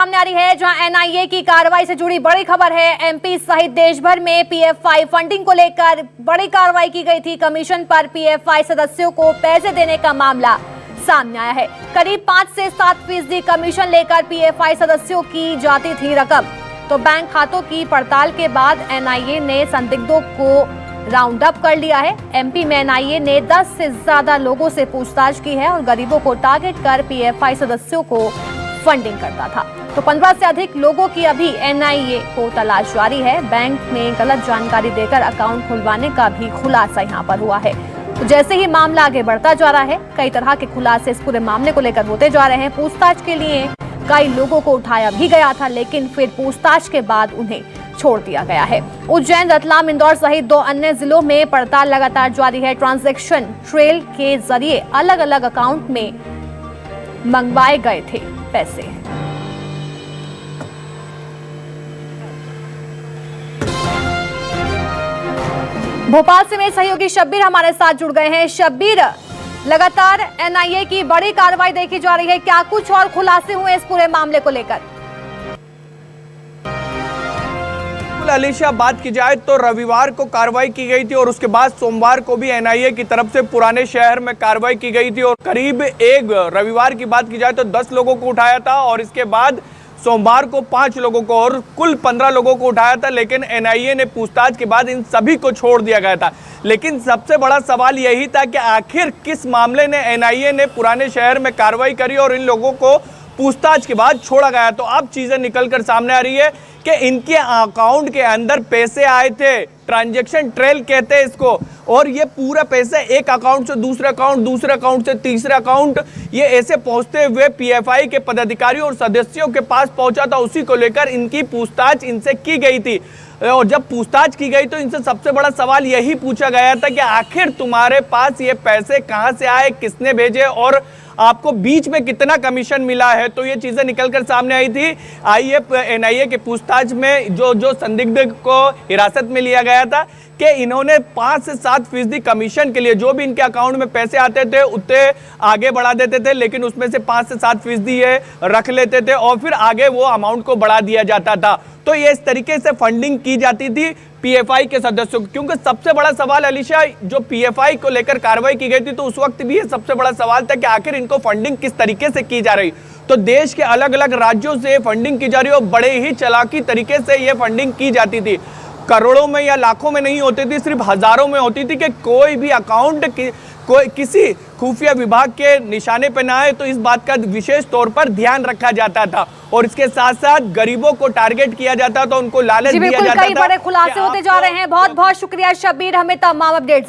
सामने आ रही है जहां एनआईए की कार्रवाई से जुड़ी बड़ी खबर है। एमपी सहित देश भर में पीएफआई फंडिंग को लेकर बड़ी कार्रवाई की गई थी। कमीशन पर पीएफआई सदस्यों को पैसे देने का मामला सामने आया है। करीब 5 से 7% कमीशन लेकर पीएफआई सदस्यों की जाती थी रकम। तो बैंक खातों की पड़ताल के बाद एनआईए ने संदिग्धों को राउंड अप कर लिया है। एमपी में एनआईए ने 10 से ज्यादा लोगों से पूछताछ की है और गरीबों को टारगेट कर पीएफआई सदस्यों को फंडिंग करता था। तो 15 से अधिक लोगों की अभी एनआईए को तलाश जारी है। बैंक में गलत जानकारी देकर अकाउंट खुलवाने का भी खुलासा यहां पर हुआ है। तो जैसे ही मामला आगे बढ़ता जा रहा है, कई तरह के खुलासे इस पूरे मामले को लेकर होते जा रहे हैं। पूछताछ के लिए कई लोगों को उठाया भी गया था, लेकिन फिर पूछताछ के बाद उन्हें छोड़ दिया गया है। उज्जैन, रतलाम, इंदौर सहित 2 अन्य जिलों में पड़ताल लगातार जारी है। ट्रांजैक्शन ट्रेल के जरिए अलग अलग अकाउंट में मंगवाए गए थे पैसे। भोपाल से मेरे सहयोगी शब्बीर हमारे साथ जुड़ गए हैं। शब्बीर, लगातार एनआईए की बड़ी कार्रवाई देखी जा रही है, क्या कुछ और खुलासे हुए इस पूरे मामले को लेकर? अलीशा, बात की जाए तो रविवार को कार्रवाई की गई थी और उसके बाद सोमवार को भी एनआईए की तरफ से पुराने शहर में कार्रवाई की गई थी और करीब रविवार की बात की जाए तो 10 लोगों को उठाया था और इसके बाद सोमवार को 5 लोगों को और कुल 15 लोगों को उठाया था। लेकिन एनआईए ने पूछताछ के बाद इन सभी को छोड़ दिया गया था। लेकिन सबसे बड़ा सवाल यही था कि आखिर किस मामले ने एनआईए ने पुराने शहर में कार्रवाई करी और इन लोगों को पूछताछ के बाद छोड़ा गया। तो अब चीजें निकलकर सामने आ रही है कि इनके अकाउंट के अंदर पैसे आए थे, ट्रांजैक्शन ट्रेल कहते हैं इसको, और ये पूरा पैसा एक अकाउंट से दूसरे अकाउंट, दूसरे अकाउंट से तीसरे अकाउंट, ये ऐसे पहुंचते हुए पीएफआई के पदाधिकारियों और सदस्यों के पास पहुंचा था। उसी को लेकर इनकी पूछताछ इनसे की गई थी और जब पूछताछ की गई तो इनसे सबसे बड़ा सवाल यही पूछा गया था कि आखिर तुम्हारे पास ये पैसे कहां से आए, किसने भेजे और आपको बीच में कितना कमीशन मिला है। तो ये चीजें निकलकर सामने आई थी। एनआईए के पूछताछ में जो संदिग्ध को हिरासत में लिया गया था कि इन्होंने 5 से 7% कमीशन के लिए जो भी इनके अकाउंट में पैसे आते थे उतने आगे बढ़ा देते थे, लेकिन उसमें से 5 से 7% ये रख लेते थे और फिर आगे वो अमाउंट को बढ़ा दिया जाता था। तो ये इस तरीके से फंडिंग की जाती थी पीएफआई के सदस्यों को। क्योंकि सबसे बड़ा सवाल अलीशा, जो पीएफआई को लेकर कार्रवाई की गई थी तो उस वक्त भी ये सबसे बड़ा सवाल था कि आखिर इनको फंडिंग किस तरीके से की जा रही। तो देश के अलग अलग राज्यों से फंडिंग की जा रही और बड़े ही चालाकी तरीके से ये फंडिंग की जाती थी। करोड़ों में या लाखों में नहीं होती थी, सिर्फ हजारों में होती थी कि कोई भी अकाउंट कोई किसी खुफिया विभाग के निशाने पर ना आए। तो इस बात का विशेष तौर पर ध्यान रखा जाता था और इसके साथ साथ गरीबों को टारगेट किया जाता था, उनको लालच दिया जाता था। कई बड़े खुलासे होते जा रहे हैं। बहुत बहुत शुक्रिया शब्बीर, हमें तमाम अपडेट्स